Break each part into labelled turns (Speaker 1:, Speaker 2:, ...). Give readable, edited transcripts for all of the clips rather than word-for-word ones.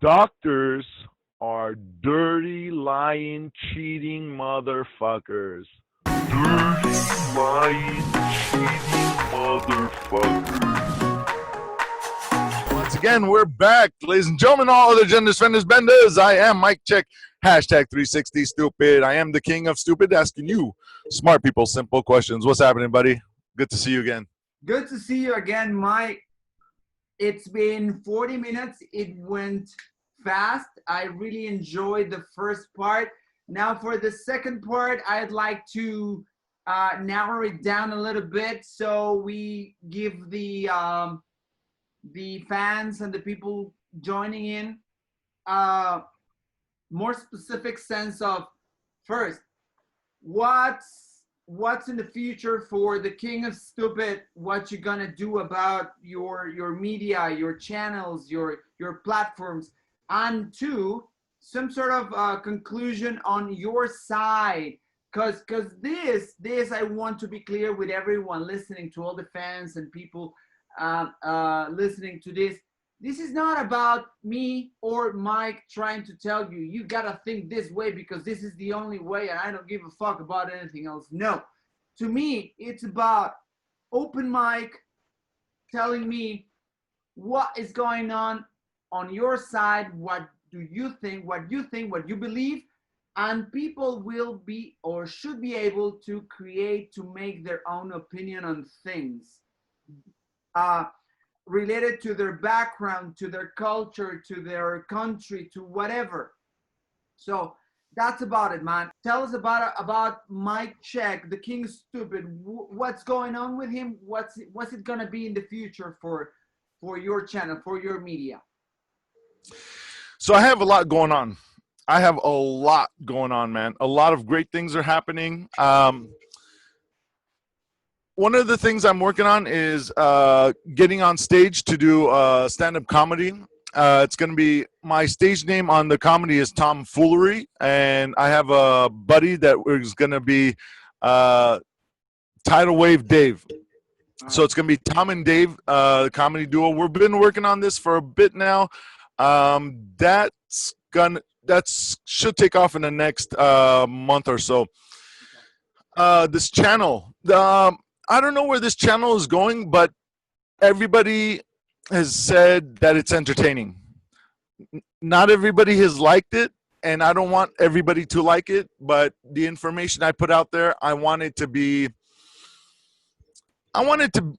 Speaker 1: Doctors are dirty, lying, cheating motherfuckers. Dirty, lying, cheating motherfuckers. Once again, we're back, ladies and gentlemen, all other genders, fenders, benders. I am Micc Czech, hashtag 360STUPID. I am the king of stupid, asking you, smart people, simple questions. What's happening, buddy? Good to see you again.
Speaker 2: Good to see you again, Mike. It's been 40 minutes. It went fast. I really enjoyed the first part. Now for the second part, I'd like to narrow it down a little bit so we give the fans and the people joining in more specific sense of, first, what's in the future for the King of Stupid, what you're gonna do about your media, your channels, your platforms, and two, some sort of conclusion on your side, because this I want to be clear with everyone listening, to all the fans and people listening to this. This is not about me or Mike trying to tell you, you gotta think this way because this is the only way and I don't give a fuck about anything else. No, to me, it's about open mic, telling me what is going on your side, what do you think, what you believe, and people will be or should be able to create, to make their own opinion on things. Related to their background, to their culture, to their country, to whatever. So that's about it, man. Tell us about Micc Czech, the King of Stupid. What's going on with him? What's it gonna be in the future for your channel, for your media?
Speaker 1: So I have a lot going on. Man. A lot of great things are happening. One of the things I'm working on is getting on stage to do stand-up comedy. It's going to be, my stage name on the comedy is Tomfoolery, and I have a buddy that is going to be Tidal Wave Dave. So it's going to be Tom and Dave, the comedy duo. We've been working on this for a bit now. That should take off in the next month or so. This channel, I don't know where this channel is going, but everybody has said that it's entertaining. Not everybody has liked it, and I don't want everybody to like it, but the information I put out there, I want it to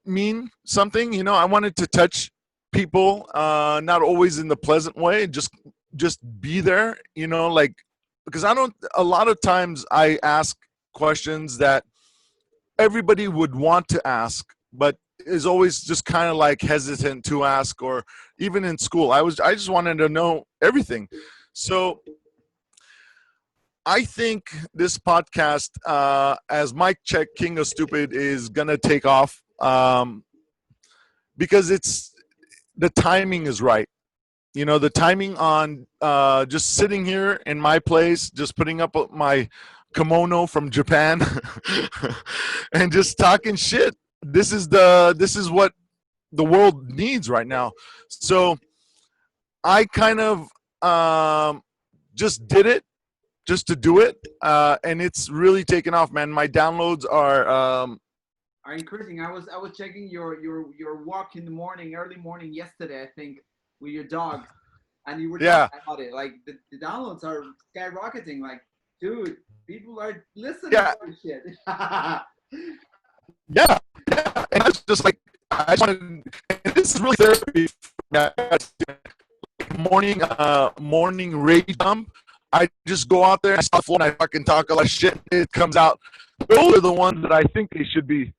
Speaker 1: mean something, you know. I want it to touch people, not always in the pleasant way, just be there, you know, like, because a lot of times I ask questions that everybody would want to ask, but is always just kind of like hesitant to ask. Or even in school, I just wanted to know everything. So I think this podcast, as Micc Czech, King of Stupid, is gonna take off because the timing is right. You know, the timing on just sitting here in my place, just putting up my kimono from Japan and just talking shit. This is what the world needs right now. So I kind of just did it just to do it, and it's really taken off, man. My downloads are
Speaker 2: increasing. I was checking your walk in the morning, early morning yesterday, I think, with your dog, and you were talking about it. Like the downloads are skyrocketing. Like, dude, people are listening to this shit.
Speaker 1: yeah. And I was just like, I just wanted, and this is really therapy. Morning rage dump. I just go out there and I floor and I fucking talk a lot of shit. It comes out. Those are the ones that I think they should be.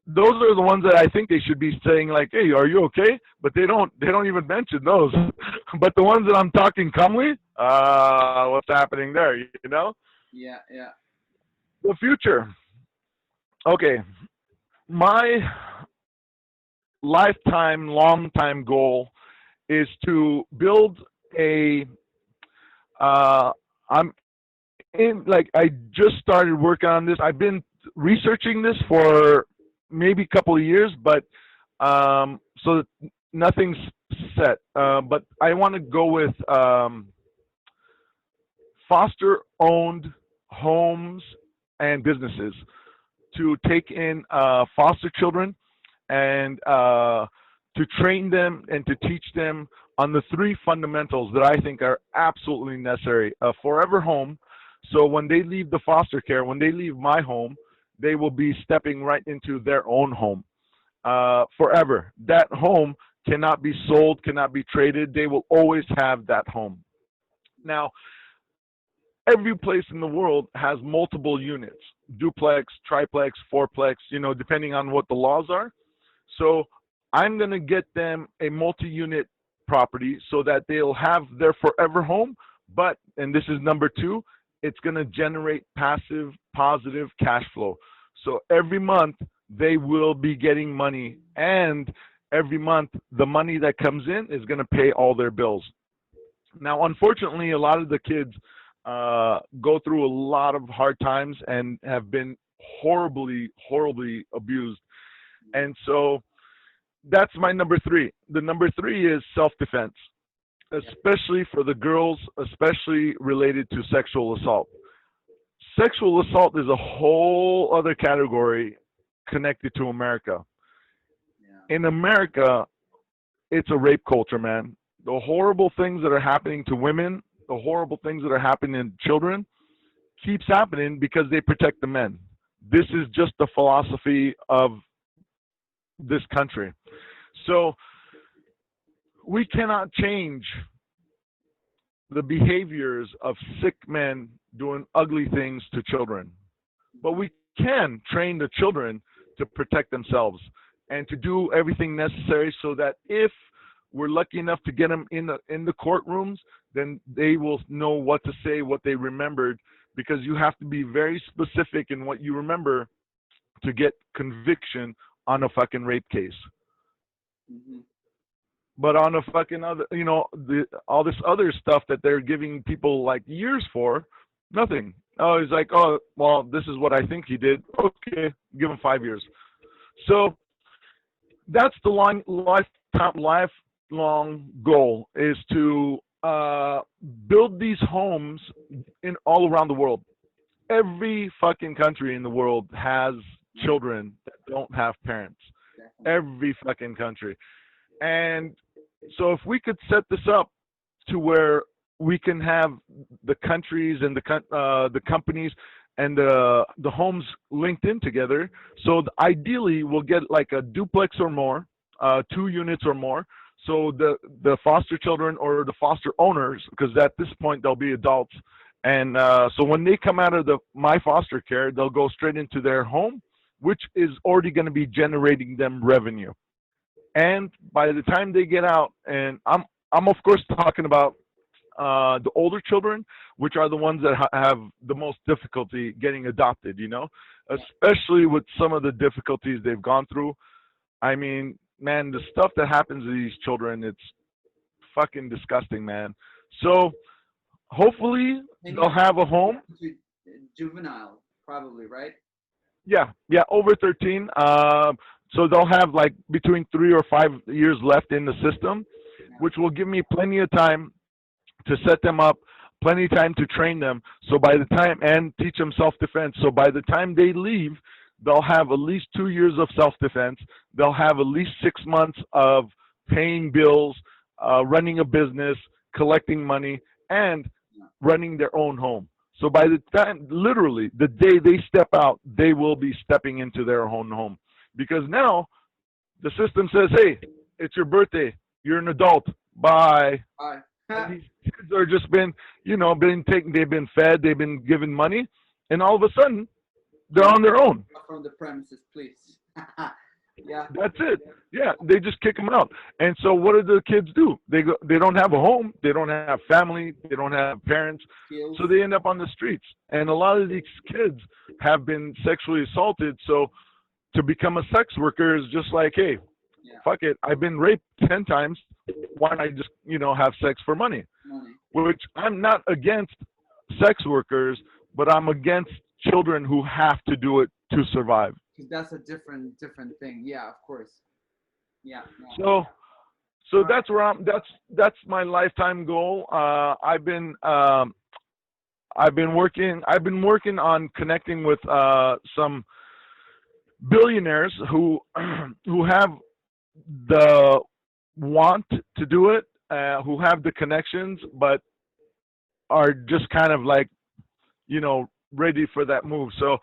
Speaker 1: Those are the ones that I think they should be saying, like, "Hey, are you okay?" But they don't even mention those. But the ones that I'm talking calmly, what's happening there? You know?
Speaker 2: Yeah.
Speaker 1: The future. Okay, my long time goal is to build a. I just started working on this. I've been researching this for maybe a couple of years, but so nothing's set, but I want to go with foster-owned homes and businesses to take in foster children and to train them and to teach them on the 3 fundamentals that I think are absolutely necessary. A forever home, so when they leave the foster care, when they leave my home, they will be stepping right into their own home forever. That home cannot be sold, cannot be traded. They will always have that home. Now, every place in the world has multiple units, duplex, triplex, fourplex, you know, depending on what the laws are. So I'm going to get them a multi-unit property so that they'll have their forever home. But, and this is number 2, it's going to generate passive, positive cash flow. So every month they will be getting money, and every month the money that comes in is going to pay all their bills. Now, unfortunately, a lot of the kids go through a lot of hard times and have been horribly, horribly abused. And so that's my number 3. The number 3 is self-defense, especially for the girls, especially related to sexual assault. Sexual assault is a whole other category connected to America. Yeah. In America, it's a rape culture, man. The horrible things that are happening to women, the horrible things that are happening to children keeps happening because they protect the men. This is just the philosophy of this country. So we cannot change the behaviors of sick men doing ugly things to children, but we can train the children to protect themselves and to do everything necessary so that if we're lucky enough to get them in the courtrooms, then they will know what to say, what they remembered, because you have to be very specific in what you remember to get conviction on a fucking rape case. Mm-hmm. But on a fucking other, you know, all this other stuff that they're giving people like years for, nothing. Oh, he's like, oh, well, this is what I think he did. Okay, give him 5 years. So that's the lifelong goal, is to build these homes in all around the world. Every fucking country in the world has children that don't have parents. Every fucking country. And so if we could set this up to where we can have the countries and the companies and the homes linked in together, so ideally we'll get like a duplex or more, 2 units or more. So the foster children or the foster owners, because at this point they'll be adults, and so when they come out of my foster care, they'll go straight into their home, which is already going to be generating them revenue. And by the time they get out, and I'm of course talking about the older children, which are the ones that have the most difficulty getting adopted, you know, especially with some of the difficulties they've gone through. I mean, man, the stuff that happens to these children, it's fucking disgusting, man. So hopefully they'll have a home.
Speaker 2: Juvenile, probably, right?
Speaker 1: Yeah, over 13. So they'll have like between 3 or 5 years left in the system, which will give me plenty of time to set them up, plenty of time to train them. So by the time, and teach them self-defense. So by the time they leave, they'll have at least 2 years of self-defense. They'll have at least 6 months of paying bills, running a business, collecting money, and running their own home. So by the time, literally, the day they step out, they will be stepping into their own home. Because now the system says, hey, it's your birthday. You're an adult. Bye.
Speaker 2: Bye.
Speaker 1: These kids are just been, you know, they've been fed, they've been given money, and all of a sudden, they're on their own.
Speaker 2: From the premises, please. Yeah.
Speaker 1: That's it. Yeah, they just kick them out. And so what do the kids do? They don't have a home, they don't have family, they don't have parents, so they end up on the streets. And a lot of these kids have been sexually assaulted, so to become a sex worker is just like, hey, fuck it, I've been raped 10 times, why don't I just, you know, have sex for money? Which I'm not against sex workers, but I'm against children who have to do it to survive.
Speaker 2: That's a different thing. Yeah, of course. Yeah.
Speaker 1: So So that's where that's my lifetime goal. I've been working on connecting with some billionaires who have the want to do it, who have the connections, but are just kind of like, ready for that move. So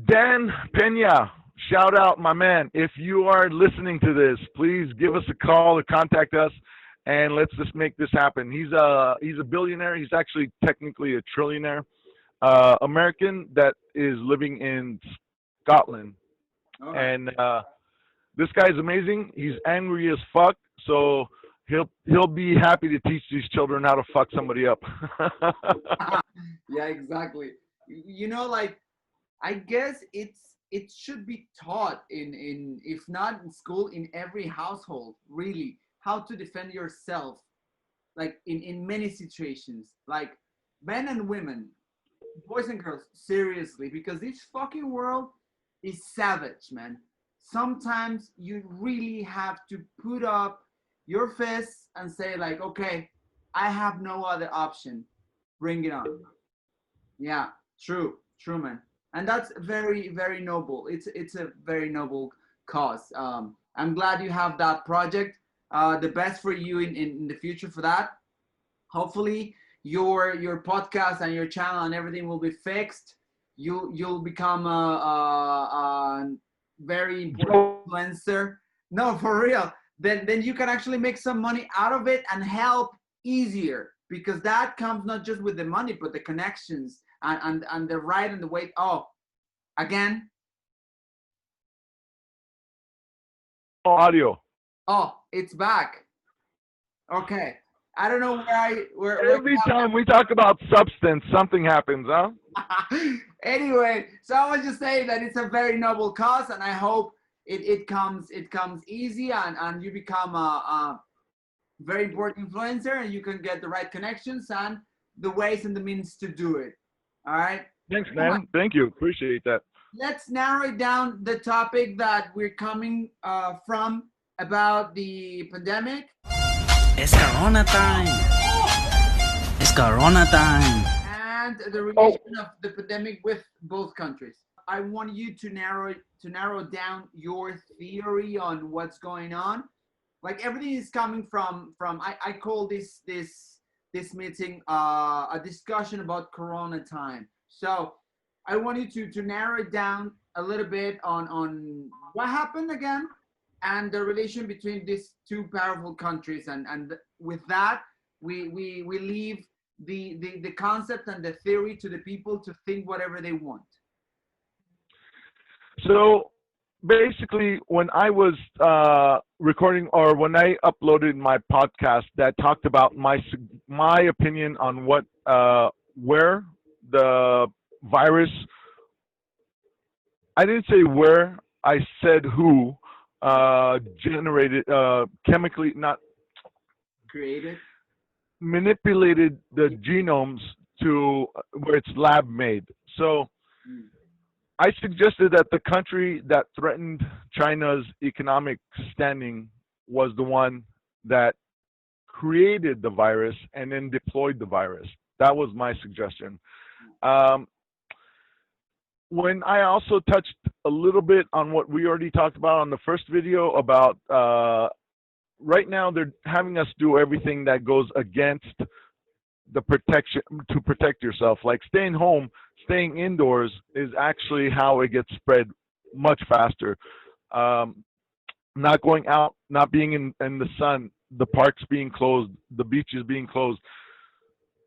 Speaker 1: Dan Pena, shout out, my man. If you are listening to this, please give us a call or contact us, and let's just make this happen. He's a billionaire. He's actually technically a trillionaire, American that is living in Scotland. And this guy's amazing. He's angry as fuck, so he'll be happy to teach these children how to fuck somebody up.
Speaker 2: Yeah, exactly. Like, I guess it should be taught in if not in school, in every household, really, how to defend yourself, like in many situations, like men and women, boys and girls, seriously, because this fucking world is savage, man. Sometimes you really have to put up your fists and say, like, okay, I have no other option. Bring it on. Yeah, true, man. And that's very, very noble. It's a very noble cause. I'm glad you have that project. The best for you in the future for that. Hopefully your podcast and your channel and everything will be fixed. You'll become a very important influencer. No, for real. Then you can actually make some money out of it and help easier, because that comes not just with the money but the connections and the right and the way. Oh, again.
Speaker 1: Audio.
Speaker 2: Oh, it's back. Okay. I don't know where
Speaker 1: Every time we talk about substance, something happens, huh?
Speaker 2: Anyway, so I was just saying that it's a very noble cause, and I hope it comes easy and you become a very important influencer, and you can get the right connections and the ways and the means to do it. All right.
Speaker 1: Thanks, man. Thank you. Appreciate that.
Speaker 2: Let's narrow it down, the topic that we're coming from, about the pandemic.
Speaker 3: It's Corona time. It's Corona time.
Speaker 2: And the relation of the pandemic with both countries. I want you to narrow down your theory on what's going on. Like, everything is coming from I call this meeting a discussion about Corona time. So I want you to narrow it down a little bit on what happened again and the relation between these two powerful countries. And with that, we leave the concept and the theory to the people to think whatever they want.
Speaker 1: So basically, when I was recording, or when I uploaded my podcast that talked about my opinion on where the virus, I didn't say where, I said who generated, chemically, not
Speaker 2: created,
Speaker 1: manipulated the genomes to where it's lab made. So I suggested that the country that threatened China's economic standing was the one that created the virus and then deployed the virus. That was my suggestion. When I also touched a little bit on what we already talked about on the first video about right now they're having us do everything that goes against the protection, to protect yourself. Like staying home, staying indoors is actually how it gets spread much faster. Not going out, not being in the sun, the parks being closed, the beaches being closed,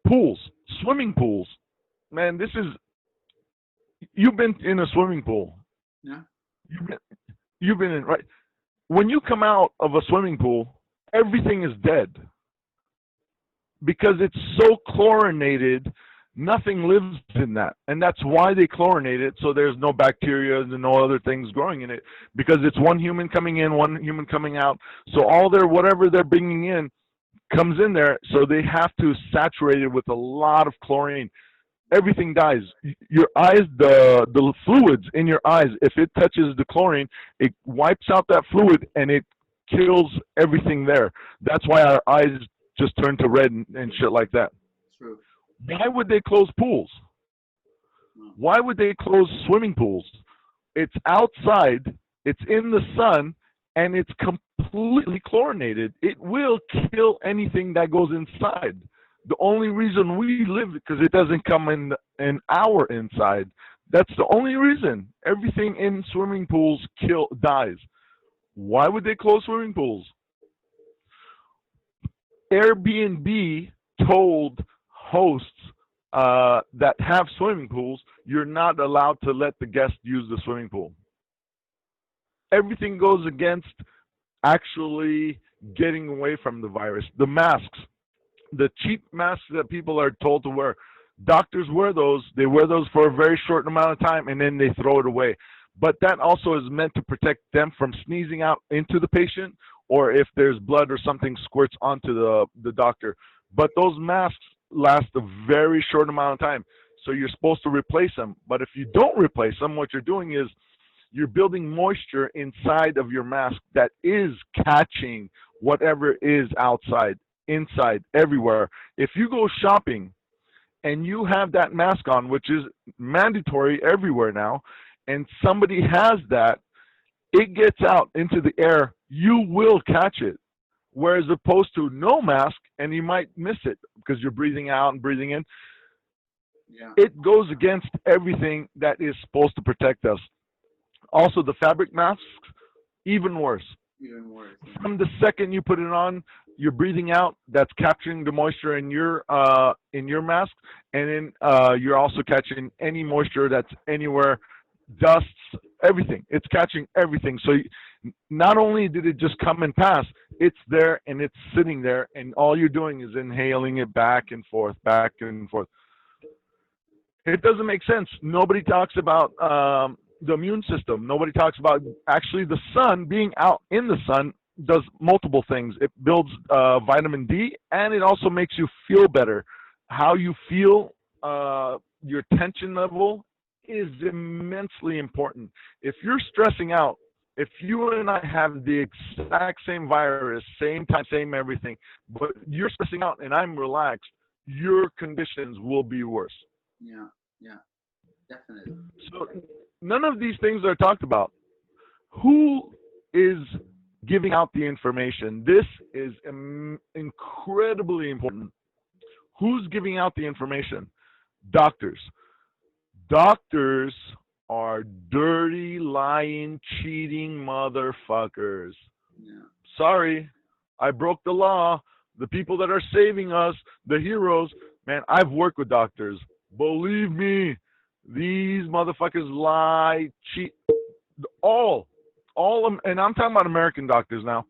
Speaker 1: pools, swimming pools. Man, this is, you've been in a swimming pool.
Speaker 2: Yeah.
Speaker 1: You've been in, right? When you come out of a swimming pool, everything is dead because it's so chlorinated. Nothing lives in that, and that's why they chlorinate it, so there's no bacteria and no other things growing in it, because it's one human coming in, one human coming out. So all their whatever they're bringing in comes in there, so they have to saturate it with a lot of chlorine. Everything dies. Your eyes, the fluids in your eyes, if it touches the chlorine, it wipes out that fluid and it kills everything there. That's why our eyes just turn to red and shit like that.
Speaker 2: True.
Speaker 1: Why would they close pools? Why would they close swimming pools? It's outside, it's in the sun, and it's completely chlorinated. It will kill anything that goes inside. The only reason we live because it doesn't come in our inside. That's the only reason. Everything in swimming pools dies. Why would they close swimming pools? Airbnb told hosts that have swimming pools, you're not allowed to let the guests use the swimming pool. Everything goes against actually getting away from the virus. The masks, the cheap masks that people are told to wear, doctors wear those. They wear those for a very short amount of time and then they throw it away. But that also is meant to protect them from sneezing out into the patient, or if there's blood or something squirts onto the doctor. But those masks last a very short amount of time, so you're supposed to replace them. But if you don't replace them, what you're doing is you're building moisture inside of your mask that is catching whatever is outside, inside, everywhere. If you go shopping and you have that mask on, which is mandatory everywhere now, and somebody has that, it gets out into the air, you will catch it. Whereas opposed to no mask, and you might miss it because you're breathing out and breathing in.
Speaker 2: Yeah.
Speaker 1: It goes against everything that is supposed to protect us. Also, the fabric masks, even worse.
Speaker 2: Even worse. Yeah.
Speaker 1: From the second you put it on, you're breathing out. That's capturing the moisture in your mask, and then you're also catching any moisture that's anywhere, dusts, everything. It's catching everything. So not only did it just come and pass, it's there and it's sitting there, and all you're doing is inhaling it back and forth, back and forth. It doesn't make sense. Nobody talks about the immune system. Nobody talks about actually the sun. Being out in the sun does multiple things. It builds vitamin D, and it also makes you feel better. How you feel, your tension level is immensely important. If you're stressing out, if you and I have the exact same virus, same time, same everything, but you're stressing out and I'm relaxed, your conditions will be worse.
Speaker 2: Yeah, yeah, definitely.
Speaker 1: So none of these things are talked about. Who is giving out the information? This is incredibly important. Who's giving out the information? Doctors. Doctors are dirty, lying, cheating motherfuckers.
Speaker 2: Yeah.
Speaker 1: Sorry, I broke the law. The people that are saving us, the heroes, man, I've worked with doctors. Believe me, these motherfuckers lie, cheat, all, and I'm talking about American doctors now.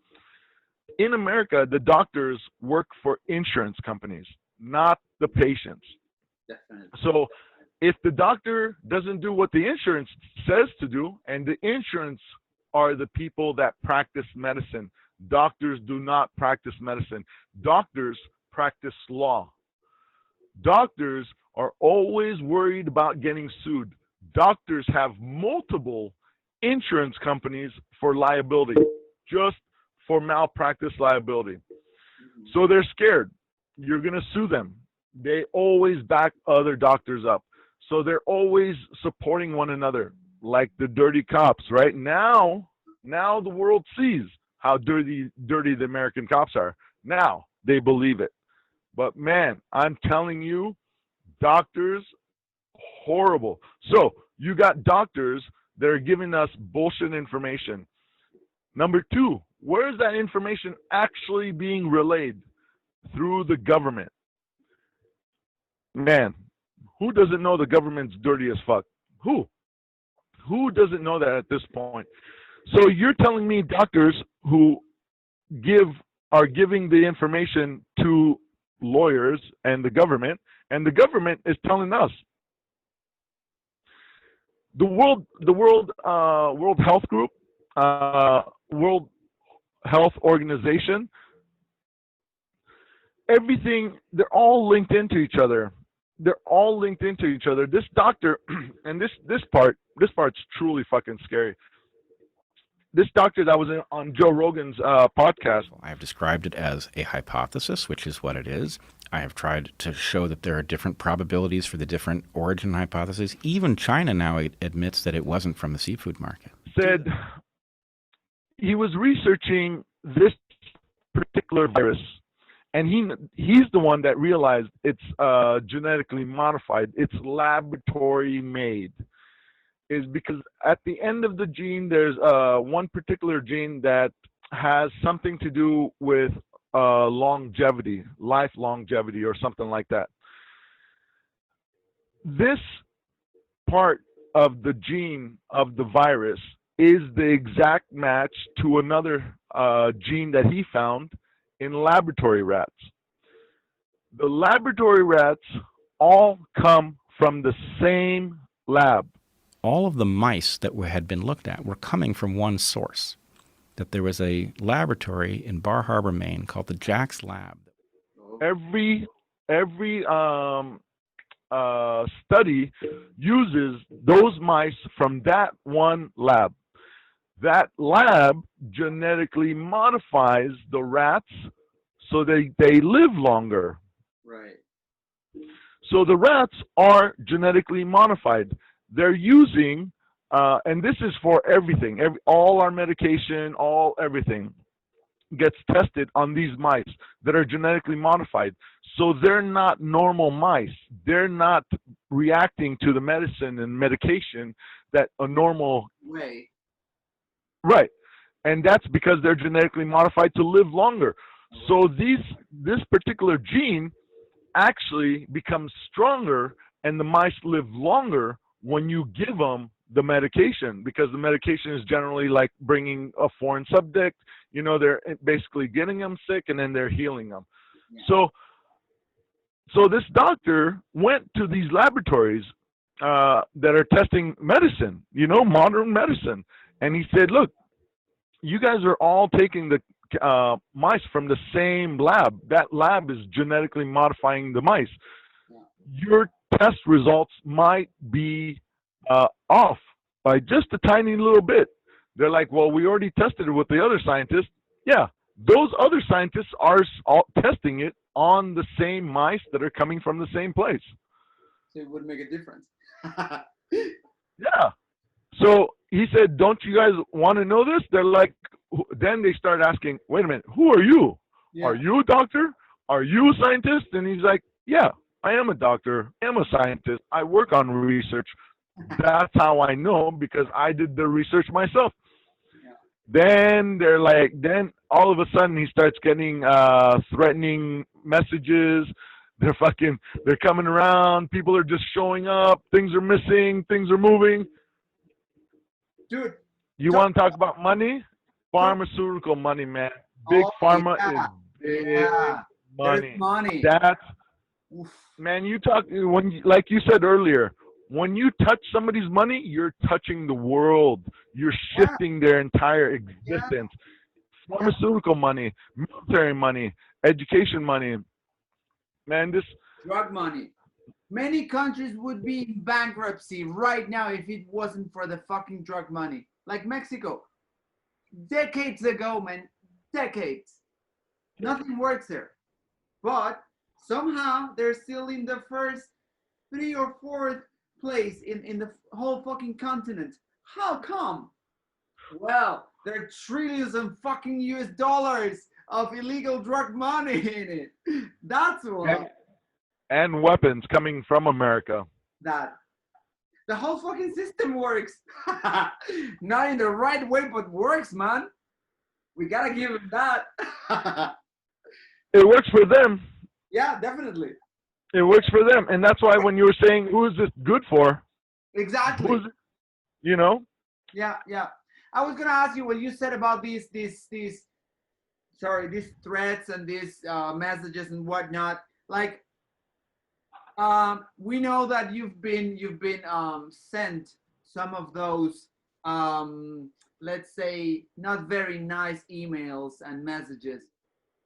Speaker 1: In America, the doctors work for insurance companies, not the patients.
Speaker 2: Definitely.
Speaker 1: So if the doctor doesn't do what the insurance says to do, and the insurance are the people that practice medicine, doctors do not practice medicine. Doctors practice law. Doctors are always worried about getting sued. Doctors have multiple insurance companies for liability, just for malpractice liability. So they're scared. You're going to sue them. They always back other doctors up. So they're always supporting one another, like the dirty cops, right? Now the world sees how dirty the American cops are. Now they believe it. But man, I'm telling you, doctors, horrible. So you got doctors that are giving us bullshit information. Number two, where is that information actually being relayed? Through the government. Man, who doesn't know the government's dirty as fuck? Who doesn't know that at this point? So you're telling me doctors who are giving the information to lawyers and the government is telling us. The World Health Group, World Health Organization, everything, they're all linked into each other. This doctor, and this part's truly fucking scary. this doctor that was on Joe Rogan's podcast.
Speaker 4: I have described it as a hypothesis, which is what it is. I have tried to show that there are different probabilities for the different origin hypotheses. Even China now admits that it wasn't from the seafood market.
Speaker 1: Said he was researching this particular virus, and he's the one that realized it's genetically modified. It's laboratory made. Is because at the end of the gene, there's one particular gene that has something to do with longevity, life longevity, or something like that. This part of the gene of the virus is the exact match to another gene that he found in laboratory rats. The laboratory rats all come from the same lab.
Speaker 4: All of the mice that had been looked at were coming from one source. That there was a laboratory in Bar Harbor, Maine called the Jack's Lab.
Speaker 1: Every study uses those mice from that one lab. That lab genetically modifies the rats so they live longer.
Speaker 2: Right.
Speaker 1: So the rats are genetically modified. They're using, and this is for everything, all our medication, everything gets tested on these mice that are genetically modified. So they're not normal mice. They're not reacting to the medicine and medication that a normal
Speaker 2: way.
Speaker 1: Right. And that's because they're genetically modified to live longer. So this particular gene actually becomes stronger, and the mice live longer when you give them the medication, because the medication is generally like bringing a foreign subject, they're basically getting them sick and then they're healing them. Yeah. So this doctor went to these laboratories that are testing medicine, modern medicine. And he said, look, you guys are all taking the mice from the same lab. That lab is genetically modifying the mice. Yeah. Your test results might be off by just a tiny little bit. They're like, well, we already tested it with the other scientists. Yeah, those other scientists are all testing it on the same mice that are coming from the same place.
Speaker 2: So it would make a difference.
Speaker 1: Yeah. So he said, don't you guys want to know this? They're like, then they start asking, wait a minute, who are you? Yeah. Are you a doctor? Are you a scientist? And he's like, yeah, I am a doctor. I am a scientist. I work on research. That's how I know, because I did the research myself. Yeah. Then they're like, then all of a sudden he starts getting threatening messages. They're coming around. People are just showing up. Things are missing. Things are moving.
Speaker 2: Dude.
Speaker 1: You want to talk about money? Pharmaceutical money, man. Big pharma is big money.
Speaker 2: There's money.
Speaker 1: That's, man, like you said earlier, when you touch somebody's money, you're touching the world. You're shifting their entire existence. Yeah. Pharmaceutical money, military money, education money. Man, this
Speaker 2: drug money. Many countries would be in bankruptcy right now if it wasn't for the fucking drug money. Like Mexico. Decades ago, man. Decades. Nothing works there. But somehow they're still in the first 3 or 4th place in the whole fucking continent. How come? Well, there are trillions of fucking US dollars of illegal drug money in it. That's why.
Speaker 1: And weapons coming from America.
Speaker 2: That the whole fucking system works. Not in the right way, but works, man. We gotta give them that.
Speaker 1: It works for them.
Speaker 2: Yeah, definitely.
Speaker 1: It works for them, and that's why when you were saying, "Who is this good for?"
Speaker 2: Exactly.
Speaker 1: Who is it? You know.
Speaker 2: Yeah. I was gonna ask you what you said about these threats and these messages and whatnot. Like, we know that you've been sent some of those, let's say, not very nice emails and messages.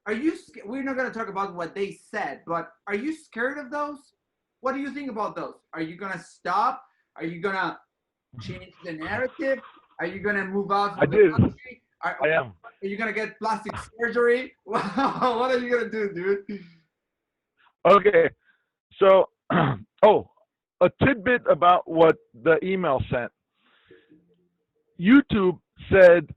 Speaker 2: Are you? We're not gonna talk about what they said, but are you scared of those? What do you think about those? Are you gonna stop? Are you gonna change the narrative? Are you gonna move out
Speaker 1: I
Speaker 2: from the
Speaker 1: did.
Speaker 2: country?
Speaker 1: I am.
Speaker 2: Are you gonna get plastic surgery? What are you gonna do, dude?
Speaker 1: Okay. So, oh, a tidbit about what the email sent. YouTube said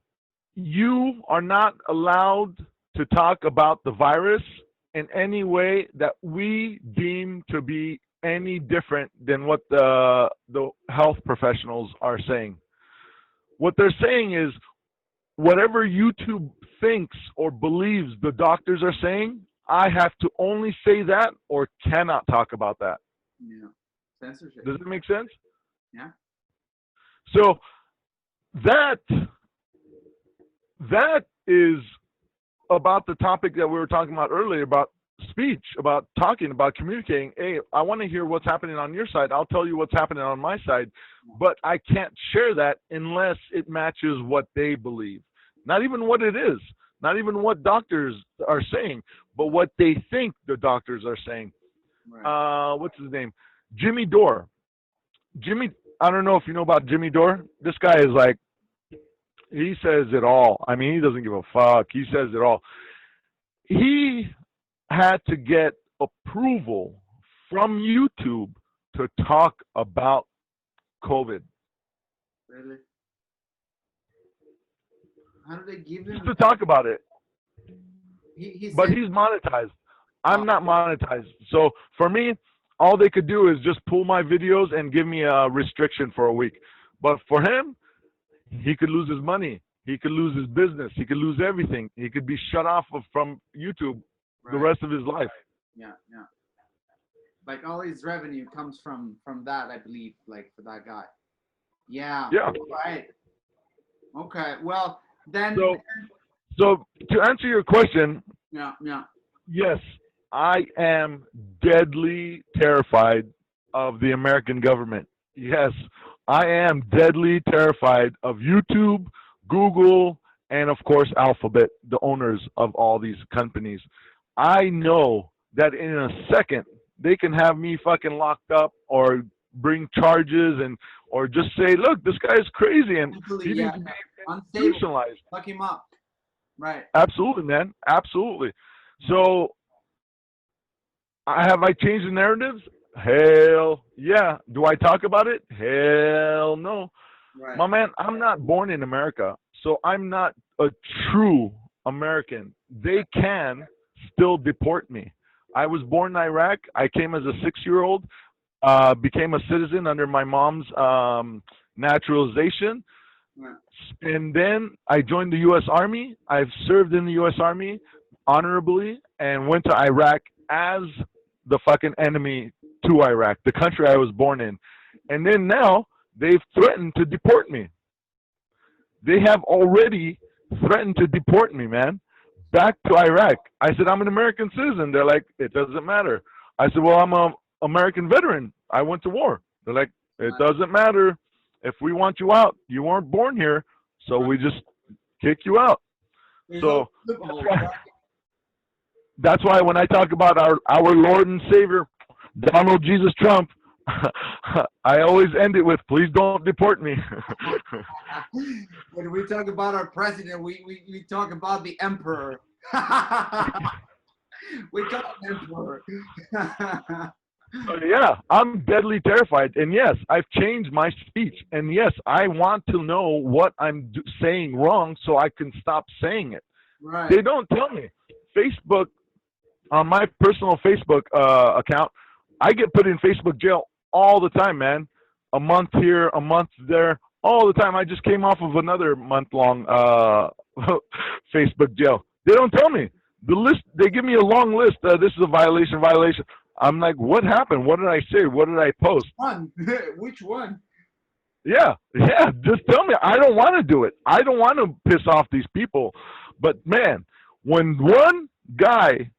Speaker 1: you are not allowed to talk about the virus in any way that we deem to be any different than what the health professionals are saying. What they're saying is whatever YouTube thinks or believes the doctors are saying, I have to only say that or cannot talk about that.
Speaker 2: Yeah. Censorship.
Speaker 1: Does it make sense?
Speaker 2: Yeah.
Speaker 1: So that is about the topic that we were talking about earlier about speech, about talking, about communicating. Hey, I want to hear what's happening on your side. I'll tell you what's happening on my side, but I can't share that unless it matches what they believe. Not even what it is, not even what doctors are saying, but what they think the doctors are saying.
Speaker 2: Right.
Speaker 1: What's his name? Jimmy Dore. I don't know if you know about Jimmy Dore. This guy is like, he says it all. I mean, he doesn't give a fuck. He says it all. He had to get approval from YouTube to talk about COVID.
Speaker 2: Really? How do they give him?
Speaker 1: Just to talk about it. But
Speaker 2: said,
Speaker 1: he's monetized. I'm not monetized. So for me, all they could do is just pull my videos and give me a restriction for a week. But for him, he could lose his money. He could lose his business. He could lose everything. He could be shut off from YouTube the rest of his life.
Speaker 2: Yeah, yeah. Like all his revenue comes from that, I believe, like for that guy. Yeah.
Speaker 1: Yeah.
Speaker 2: Right. Okay. Well, then.
Speaker 1: So to answer your question.
Speaker 2: Yeah, yeah.
Speaker 1: Yes, I am deadly terrified of the American government. Yes, I am deadly terrified of YouTube, Google, and of course Alphabet, the owners of all these companies. I know that in a second they can have me fucking locked up or bring charges or just say, look, this guy is crazy and he needs to be institutionalized.
Speaker 2: Lock him up. Right.
Speaker 1: Absolutely, man. Absolutely. So have I changed the narratives? Hell yeah. Do I talk about it? Hell no.
Speaker 2: Right.
Speaker 1: My man, I'm not born in America, so I'm not a true American. They can still deport me. I was born in Iraq. I came as a 6-year-old, became a citizen under my mom's naturalization.
Speaker 2: Right.
Speaker 1: And then I joined the U.S. Army. I've served in the U.S. Army honorably and went to Iraq as the fucking enemy to Iraq, the country I was born in. And then now they've threatened to deport me. They have already threatened to deport me, man, back to Iraq. I said, I'm an American citizen. They're like, it doesn't matter. I said, well, I'm an American veteran. I went to war. They're like, it doesn't matter. If we want you out, you weren't born here, so we just kick you out. So that's why when I talk about our Lord and Savior, Donald Jesus Trump, I always end it with, please don't deport me.
Speaker 2: When we talk about our president, we talk about the emperor. We talk emperor.
Speaker 1: Yeah, I'm deadly terrified. And yes, I've changed my speech. And yes, I want to know what I'm saying wrong so I can stop saying it.
Speaker 2: Right.
Speaker 1: They don't tell me. Facebook, on my personal Facebook account, I get put in Facebook jail all the time, man. A month here, a month there, all the time. I just came off of another month-long Facebook jail. They don't tell me. The list, they give me a long list. This is a violation. I'm like, what happened? What did I say? What did I post?
Speaker 2: Which one?
Speaker 1: Yeah, just tell me. I don't want to do it. I don't want to piss off these people. But man, when one guy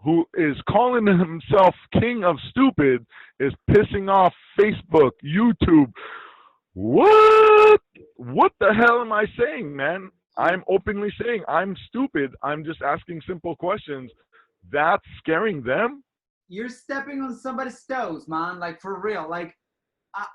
Speaker 1: who is calling himself King of Stupid is pissing off Facebook, YouTube, what the hell am I saying, man? I'm openly saying I'm stupid. I'm just asking simple questions. That's scaring them?
Speaker 2: You're stepping on somebody's toes, man. Like, for real. Like,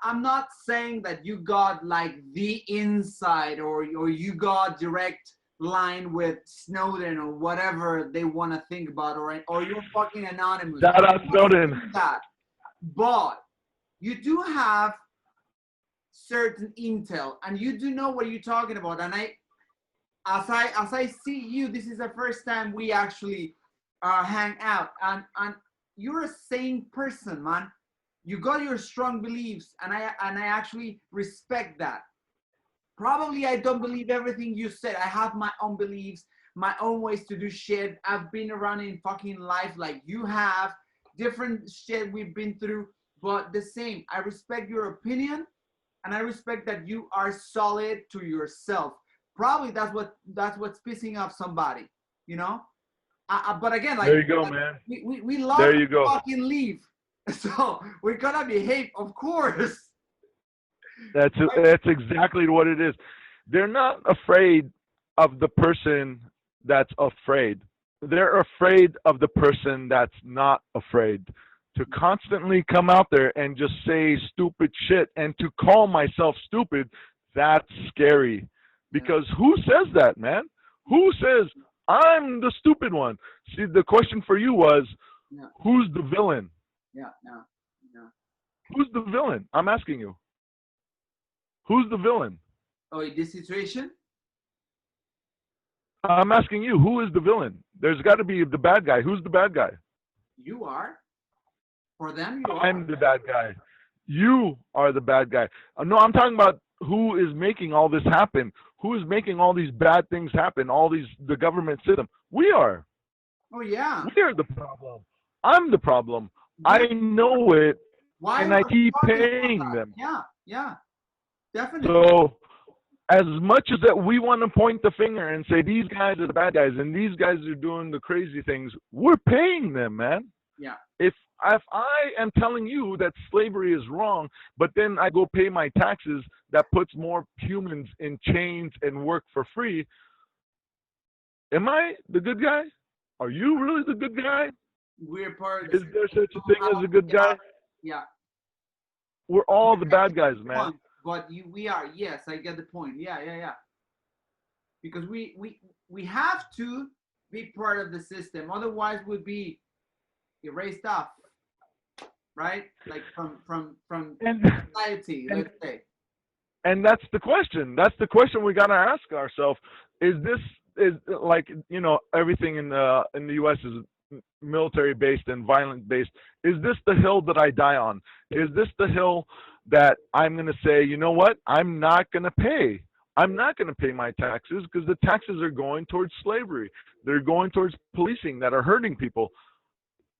Speaker 2: I'm not saying that you got like the inside or you got direct line with Snowden or whatever they want to think about, or you're fucking anonymous.
Speaker 1: Shout out Snowden.
Speaker 2: That. But you do have certain intel, and you do know what you're talking about. And as I see you, this is the first time we actually hang out, and you're a sane person, man. You got your strong beliefs, and I actually respect that. Probably I don't believe everything you said. I have my own beliefs, my own ways to do shit. I've been around in fucking life like you have, different shit we've been through, but the same. I respect your opinion, and I respect that you are solid to yourself. Probably that's what's pissing off somebody, you know. But again, like
Speaker 1: there you go, man.
Speaker 2: We love
Speaker 1: there you
Speaker 2: to
Speaker 1: go.
Speaker 2: fucking leave, so we're gonna behave, of course.
Speaker 1: That's exactly what it is. They're not afraid of the person that's afraid. They're afraid of the person that's not afraid. To constantly come out there and just say stupid shit and to call myself stupid, that's scary. Because who says that, man? Who says I'm the stupid one? See, the question for you was, who's the villain?
Speaker 2: Yeah, no.
Speaker 1: Who's the villain? I'm asking you. Who's the villain?
Speaker 2: Oh, in this situation?
Speaker 1: I'm asking you, who is the villain? There's got to be the bad guy. Who's the bad guy?
Speaker 2: You are. For them, you are.
Speaker 1: I'm the bad guy. You are the bad guy. No, I'm talking about who is making all this happen. Who is making all these bad things happen? The government system. We are.
Speaker 2: Oh, yeah.
Speaker 1: We are the problem. I'm the problem. Yeah. I know it.
Speaker 2: Why?
Speaker 1: And I keep paying them.
Speaker 2: Yeah. Definitely.
Speaker 1: So, as much as that we want to point the finger and say these guys are the bad guys and these guys are doing the crazy things, we're paying them, man.
Speaker 2: Yeah.
Speaker 1: If I am telling you that slavery is wrong, but then I go pay my taxes that puts more humans in chains and work for free, am I the good guy? Are you really the good guy?
Speaker 2: We're part of
Speaker 1: Is there such a thing as a good guy?
Speaker 2: Yeah.
Speaker 1: We're all the bad guys, man.
Speaker 2: But we are. Yes, I get the point. Yeah. Because we have to be part of the system. Otherwise, we'd be erased off, right? Like from society, let's say.
Speaker 1: And that's the question. That's the question we gotta ask ourselves. Is like, you know, everything in the U.S. is military based and violent based. Is this the hill that I die on? Is this the hill that I'm going to say, you know what, I'm not going to pay. I'm not going to pay my taxes because the taxes are going towards slavery. They're going towards policing that are hurting people.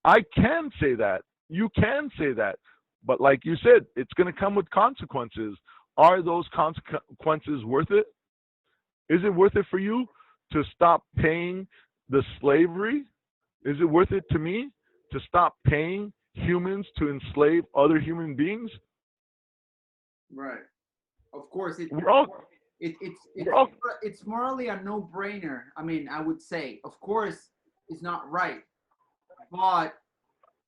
Speaker 1: I can say that. You can say that. But like you said, it's going to come with consequences. Are those consequences worth it? Is it worth it for you to stop paying the slavery? Is it worth it to me to stop paying humans to enslave other human beings?
Speaker 2: Right. Of course, it's morally a no-brainer. I mean, I would say, of course, it's not right. But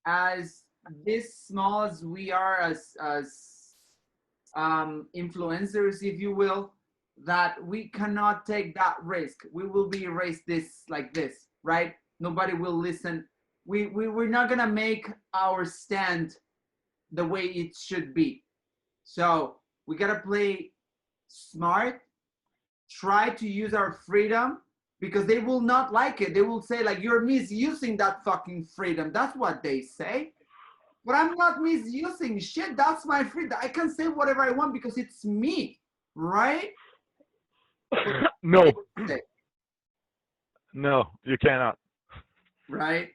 Speaker 2: as this small as we are, as influencers, if you will, that we cannot take that risk. We will be erased like this, right? Nobody will listen. We're not gonna make our stand the way it should be. So we gotta play smart, try to use our freedom, because they will not like it. They will say, like, you're misusing that fucking freedom. That's what they say. But I'm not misusing shit. That's my freedom. I can say whatever I want because it's me, right?
Speaker 1: No. No, you cannot.
Speaker 2: Right?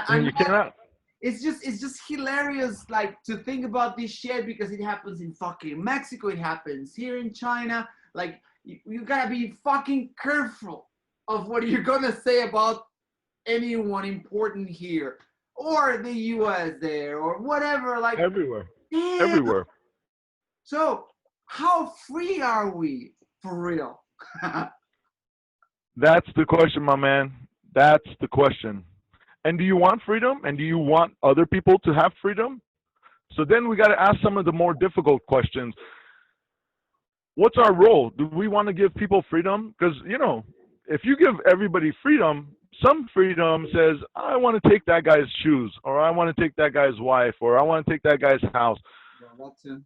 Speaker 1: And you cannot.
Speaker 2: It's just hilarious, like, to think about this shit because it happens in fucking Mexico. It happens here in China. Like, you gotta be fucking careful of what you're gonna say about anyone important here, or the U.S. there, or whatever. Like,
Speaker 1: everywhere.
Speaker 2: Damn.
Speaker 1: Everywhere.
Speaker 2: So, how free are we for real?
Speaker 1: That's the question, my man. That's the question. And do you want freedom? And do you want other people to have freedom? So then we got to ask some of the more difficult questions. What's our role? Do we want to give people freedom? Because, you know, if you give everybody freedom, some freedom says, I want to take that guy's shoes, or I want to take that guy's wife, or I want to take that guy's house.
Speaker 2: Yeah, that's it.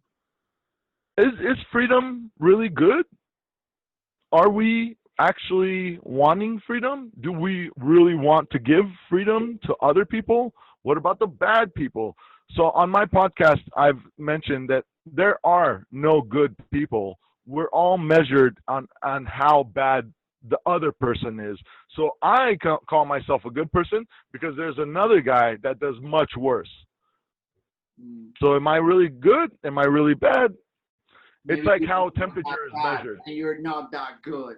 Speaker 1: Is freedom really good? Are we actually wanting freedom? Do we really want to give freedom to other people? What about the bad people? So on my podcast, I've mentioned that there are no good people. We're all measured on how bad the other person is. So I call myself a good person because there's another guy that does much worse. So am I really good? Am I really bad? It's like how temperature is measured.
Speaker 2: And you're not that good.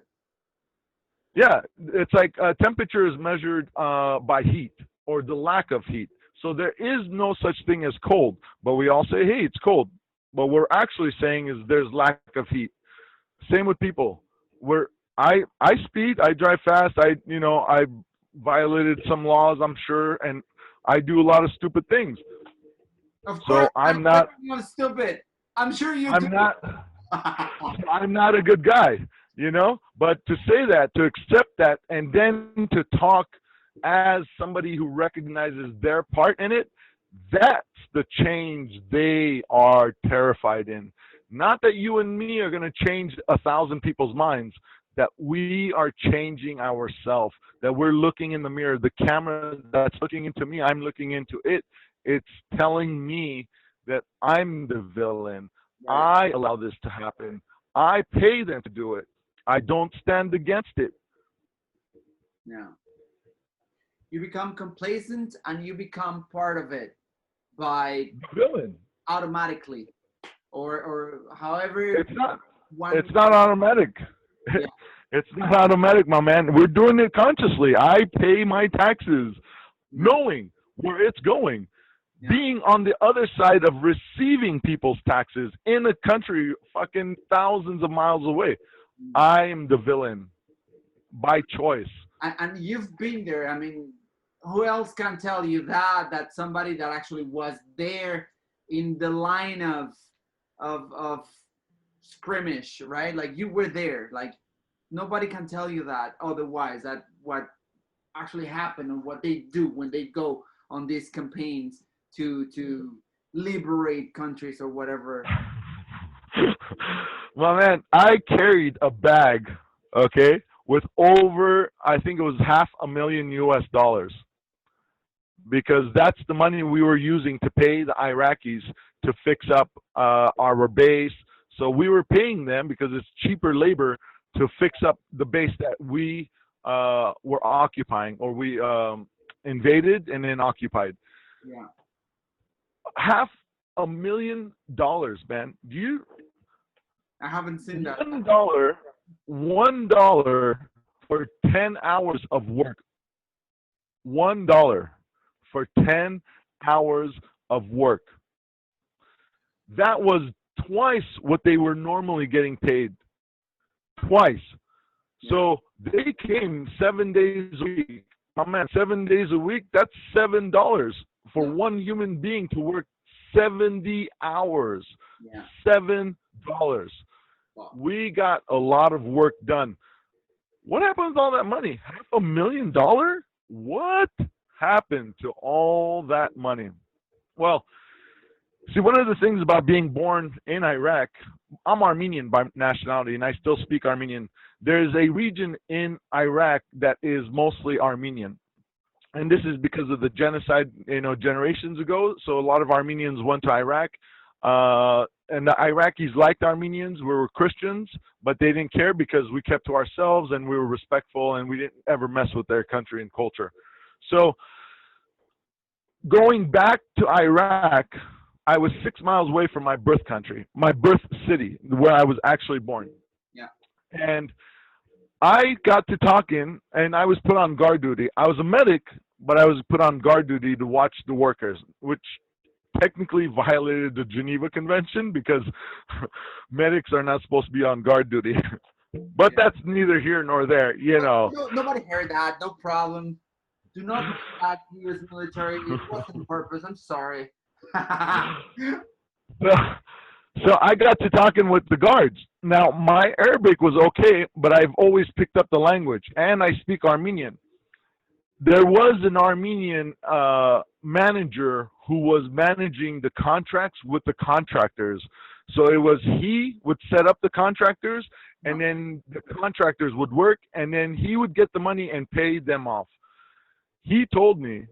Speaker 1: Yeah, it's like temperature is measured by heat or the lack of heat. So there is no such thing as cold, but we all say, hey, it's cold. What we're actually saying is there's lack of heat. Same with people. I speed, I drive fast, I violated some laws, I'm sure, and I do a lot of stupid things.
Speaker 2: Of course,
Speaker 1: so I'm not
Speaker 2: stupid. I'm sure you
Speaker 1: I'm
Speaker 2: do.
Speaker 1: I'm not a good guy, you know? But to say that, to accept that, and then to talk as somebody who recognizes their part in it, that's the change they are terrified in. Not that you and me are going to change 1,000 people's minds, that we are changing ourselves, that we're looking in the mirror. The camera that's looking into me, I'm looking into it. It's telling me that I'm the villain. Right. I allow this to happen. I pay them to do it. I don't stand against it.
Speaker 2: Yeah. You become complacent and you become part of it by
Speaker 1: villain
Speaker 2: automatically, or however.
Speaker 1: It's not automatic. Yeah. It's not automatic, my man. We're doing it consciously. I pay my taxes, knowing where it's going. Yeah. Being on the other side of receiving people's taxes in a country fucking thousands of miles away. I am the villain by choice.
Speaker 2: And you've been there. I mean, who else can tell you that somebody that actually was there in the line of scrimmage, right? Like you were there. Like nobody can tell you that otherwise, that what actually happened and what they do when they go on these campaigns to liberate countries or whatever.
Speaker 1: Well, man, I carried a bag, okay, with over, I think it was $500,000 US, because that's the money we were using to pay the Iraqis to fix up our base. So we were paying them because it's cheaper labor to fix up the base that we were occupying, or we invaded and then occupied.
Speaker 2: Yeah.
Speaker 1: $500,000, man. Do you?
Speaker 2: I haven't seen that.
Speaker 1: $1 for 10 hours of work. $1 for 10 hours of work. That was twice what they were normally getting paid. Twice. So they came 7 days a week. My man, 7 days a week, that's $7 for one human being to work 70 hours.
Speaker 2: Yeah.
Speaker 1: $7. We got a lot of work done. What happened to all that money? $500,000? What happened to all that money? Well, see, one of the things about being born in Iraq, I'm Armenian by nationality, and I still speak Armenian. There's a region in Iraq that is mostly Armenian. And this is because of the genocide, generations ago. So a lot of Armenians went to Iraq. And the Iraqis liked Armenians. We were Christians, but they didn't care because we kept to ourselves and we were respectful and we didn't ever mess with their country and culture. So going back to Iraq, I was 6 miles away from my birth country, my birth city, where I was actually born.
Speaker 2: Yeah.
Speaker 1: And I got to talking, and I was put on guard duty. I was a medic, but I was put on guard duty to watch the workers, which technically violated the Geneva Convention because medics are not supposed to be on guard duty. But that's neither here nor there,
Speaker 2: Nobody heard that. No problem. Do not attack the U.S. military. It wasn't on purpose. I'm sorry.
Speaker 1: So I got to talking with the guards. Now, my Arabic was okay, but I've always picked up the language, and I speak Armenian. There was an Armenian manager who was managing the contracts with the contractors. So it was he would set up the contractors, and then the contractors would work, and then he would get the money and pay them off. He told me,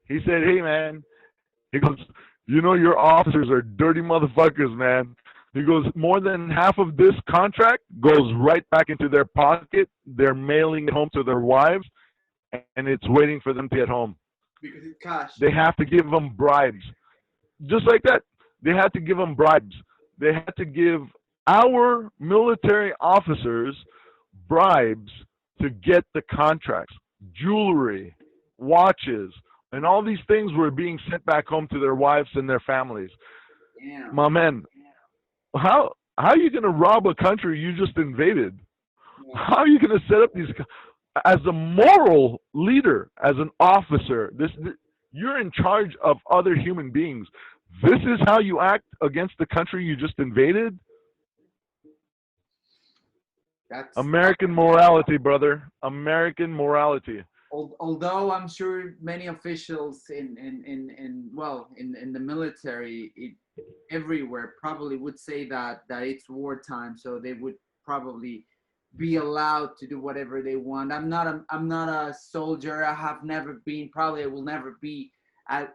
Speaker 1: he said, hey, man, he goes, you know, your officers are dirty motherfuckers, man. He goes, more than half of this contract goes right back into their pocket. They're mailing it home to their wives, and it's waiting for them to get home.
Speaker 2: Because it's cash.
Speaker 1: They have to give them bribes. Just like that. They had to give them bribes. They had to give our military officers bribes to get the contracts. Jewelry, watches, and all these things were being sent back home to their wives and their families.
Speaker 2: Damn.
Speaker 1: My man, how are you going to rob a country you just invaded?
Speaker 2: Yeah.
Speaker 1: How are you going to set up these? As a moral leader, as an officer, you're in charge of other human beings. This is how you act against the country you just invaded?
Speaker 2: That's
Speaker 1: American morality, brother. American morality.
Speaker 2: Although I'm sure many officials in the military everywhere probably would say that it's wartime, so they would probably be allowed to do whatever they want. I'm not a soldier. I have never been. Probably I will never be. I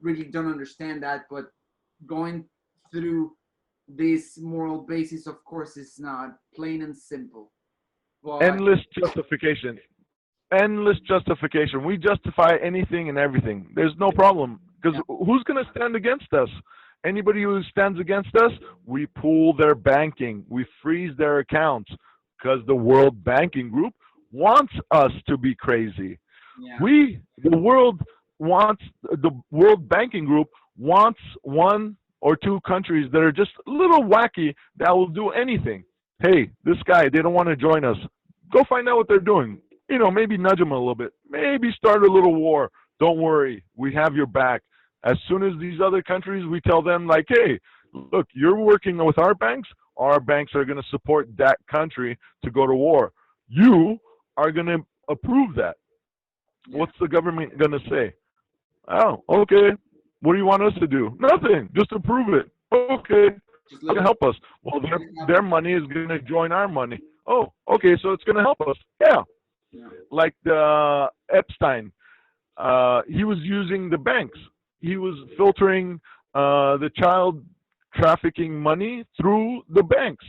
Speaker 2: really don't understand that. But going through this moral basis, of course, is not plain and simple. But
Speaker 1: endless justification. Endless justification. We justify anything and everything. There's no problem. Because who's going to stand against us? Anybody who stands against us, we pull their banking. We freeze their accounts. Because the World Banking Group wants us to be crazy.
Speaker 2: Yeah.
Speaker 1: The World Banking Group wants one or two countries that are just a little wacky that will do anything. Hey, this guy, they don't want to join us. Go find out what they're doing. You know, maybe nudge them a little bit. Maybe start a little war. Don't worry. We have your back. As soon as these other countries, we tell them, like, hey, look, you're working with our banks are going to support that country to go to war. You are going to approve that. Yeah. What's the government going to say? Oh, okay. What do you want us to do? Nothing. Just approve it. Okay. It's going to help us. Well, their money is going to join our money. Oh, okay. So it's going to help us. Yeah. Like Epstein. He was using the banks. He was filtering the child trafficking money through the banks.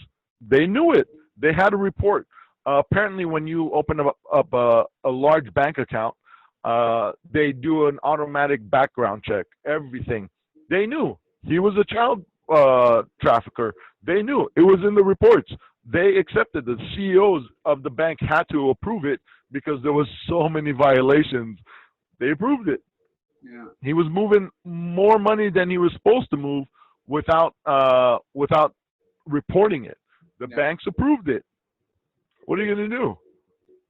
Speaker 1: They knew it. They had a report. Apparently, when you open up a large bank account, they do an automatic background check. Everything. They knew he was a child trafficker. They knew it was in the reports. They accepted. The CEOs of the bank had to approve it because there was so many violations. They approved it. Yeah. He was moving more money than he was supposed to move without reporting it. The banks approved it. What are you going to do?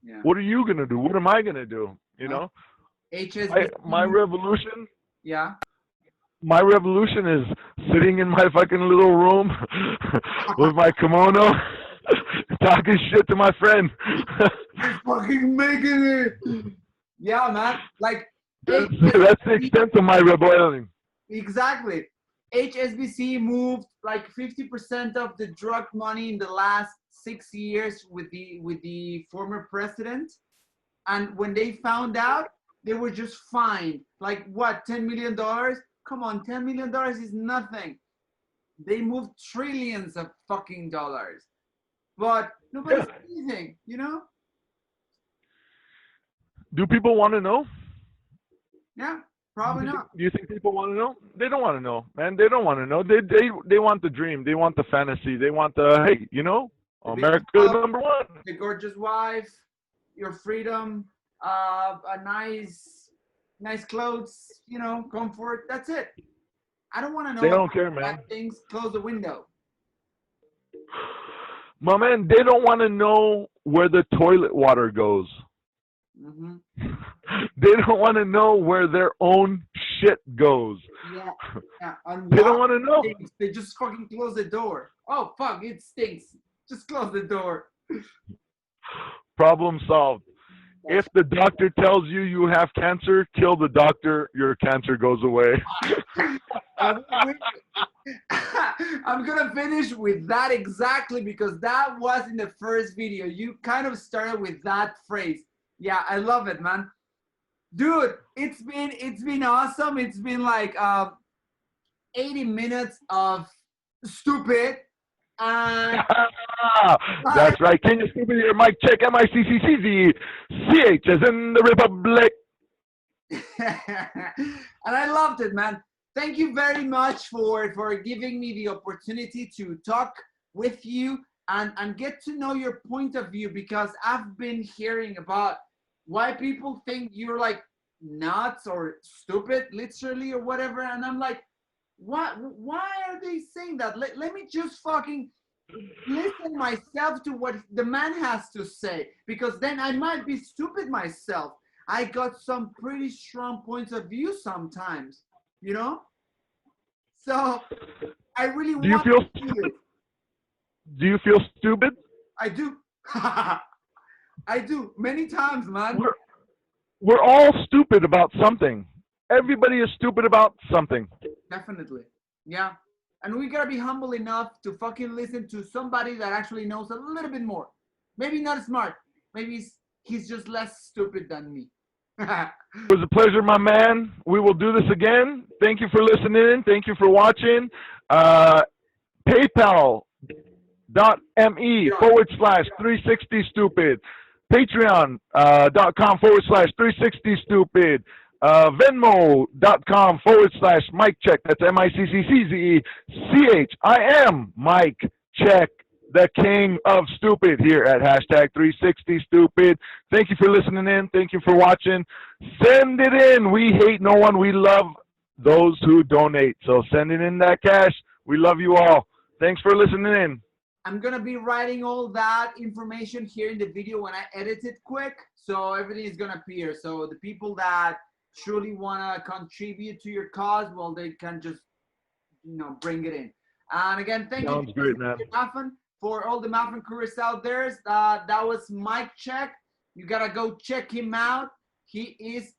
Speaker 1: Yeah. What are you going to do? What am I going to do? You know? My revolution.
Speaker 2: Yeah.
Speaker 1: My revolution is sitting in my fucking little room with my kimono, talking shit to my friend.
Speaker 2: You're fucking making it. Yeah, man. Like
Speaker 1: that's the extent of my rebellion.
Speaker 2: Exactly. HSBC moved like 50% of the drug money in the last 6 years with the former president, and when they found out, they were just fined. Like what? $10 million? Come on, $10 million is nothing. They moved trillions of fucking dollars, but nobody's anything, you know?
Speaker 1: Do people want to know?
Speaker 2: Yeah, probably not.
Speaker 1: Do you think people want to know? They don't want to know, man. They don't want to know. They want the dream. They want the fantasy. They want the, hey, you know, America number one.
Speaker 2: The gorgeous wife, your freedom, a nice clothes, you know, comfort. That's it. I don't want to know.
Speaker 1: They don't care, man.
Speaker 2: Things. Close the window.
Speaker 1: My man, they don't want to know where the toilet water goes.
Speaker 2: Mm-hmm.
Speaker 1: They don't want to know where their own shit goes.
Speaker 2: Yeah. And
Speaker 1: They don't want to know.
Speaker 2: They just fucking close the door. Oh fuck, it stinks. Just close the door.
Speaker 1: Problem solved. If the doctor tells you you have cancer, kill the doctor. Your cancer goes away.
Speaker 2: I'm gonna finish with that exactly because that was in the first video. You kind of started with that phrase. Yeah, I love it, man. Dude, it's been awesome. It's been like 80 minutes of stupid. And
Speaker 1: that's right. King of Stupid here. Micc Czech MICC as in the Republic.
Speaker 2: And I loved it, man. Thank you very much for giving me the opportunity to talk with you and get to know your point of view, because I've been hearing about why people think you're like nuts or stupid, literally, or whatever. And I'm like, why are they saying that? Let me just fucking listen myself to what the man has to say, because then I might be stupid myself. I got some pretty strong points of view sometimes, you know? So I really want to do it.
Speaker 1: Do you feel stupid?
Speaker 2: I do. I do. Many times, man.
Speaker 1: We're all stupid about something. Everybody is stupid about something.
Speaker 2: Definitely. Yeah. And we gotta be humble enough to fucking listen to somebody that actually knows a little bit more. Maybe not smart. Maybe he's just less stupid than me.
Speaker 1: It was a pleasure, my man. We will do this again. Thank you for listening. Thank you for watching. PayPal.me/360stupid. Patreon.com/360stupid. Venmo.com/Micc Czech. That's MICCCZECH. I am Micc Czech, the king of stupid, here at #360stupid. Thank you for listening in. Thank you for watching. Send it in. We hate no one. We love those who donate. So send it in that cash. We love you all. Thanks for listening in.
Speaker 2: I'm gonna be writing all that information here in the video when I edit it quick, so everything is gonna appear. So the people that truly wanna contribute to your cause, well, they can just, bring it in. And again, thank
Speaker 1: Sounds
Speaker 2: you,
Speaker 1: great, man.
Speaker 2: Muffin, for all the Muffin couriers out there. That was Micc Czech. You gotta go check him out. He is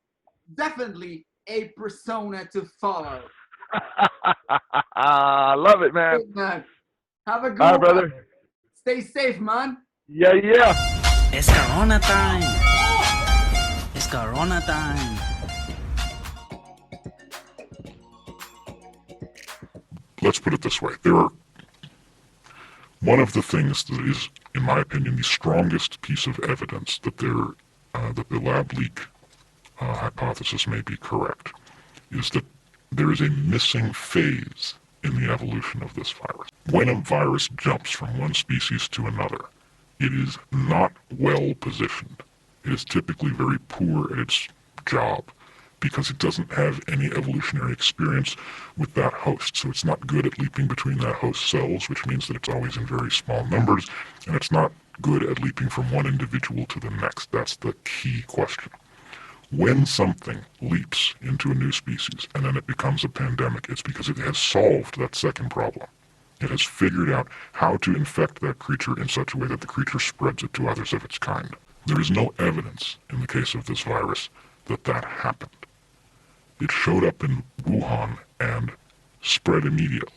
Speaker 2: definitely a persona to follow.
Speaker 1: I love it, man.
Speaker 2: Good, man. Have a good
Speaker 1: All right,
Speaker 2: one.
Speaker 1: brother.
Speaker 2: Stay safe, man.
Speaker 1: Yeah.
Speaker 3: It's Corona time. It's Corona time.
Speaker 5: Let's put it this way. One of the things that is, in my opinion, the strongest piece of evidence that the lab leak hypothesis may be correct is that there is a missing phase in the evolution of this virus. When a virus jumps from one species to another, it is not well positioned. It is typically very poor at its job because it doesn't have any evolutionary experience with that host. So it's not good at leaping between that host cells, which means that it's always in very small numbers, and it's not good at leaping from one individual to the next. That's the key question. When something leaps into a new species and then it becomes a pandemic, it's because it has solved that second problem. It has figured out how to infect that creature in such a way that the creature spreads it to others of its kind. There is no evidence in the case of this virus that that happened. It showed up in Wuhan and spread immediately.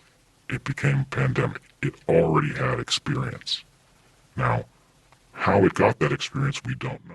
Speaker 5: It became a pandemic. It already had experience. Now, how it got that experience, we don't know.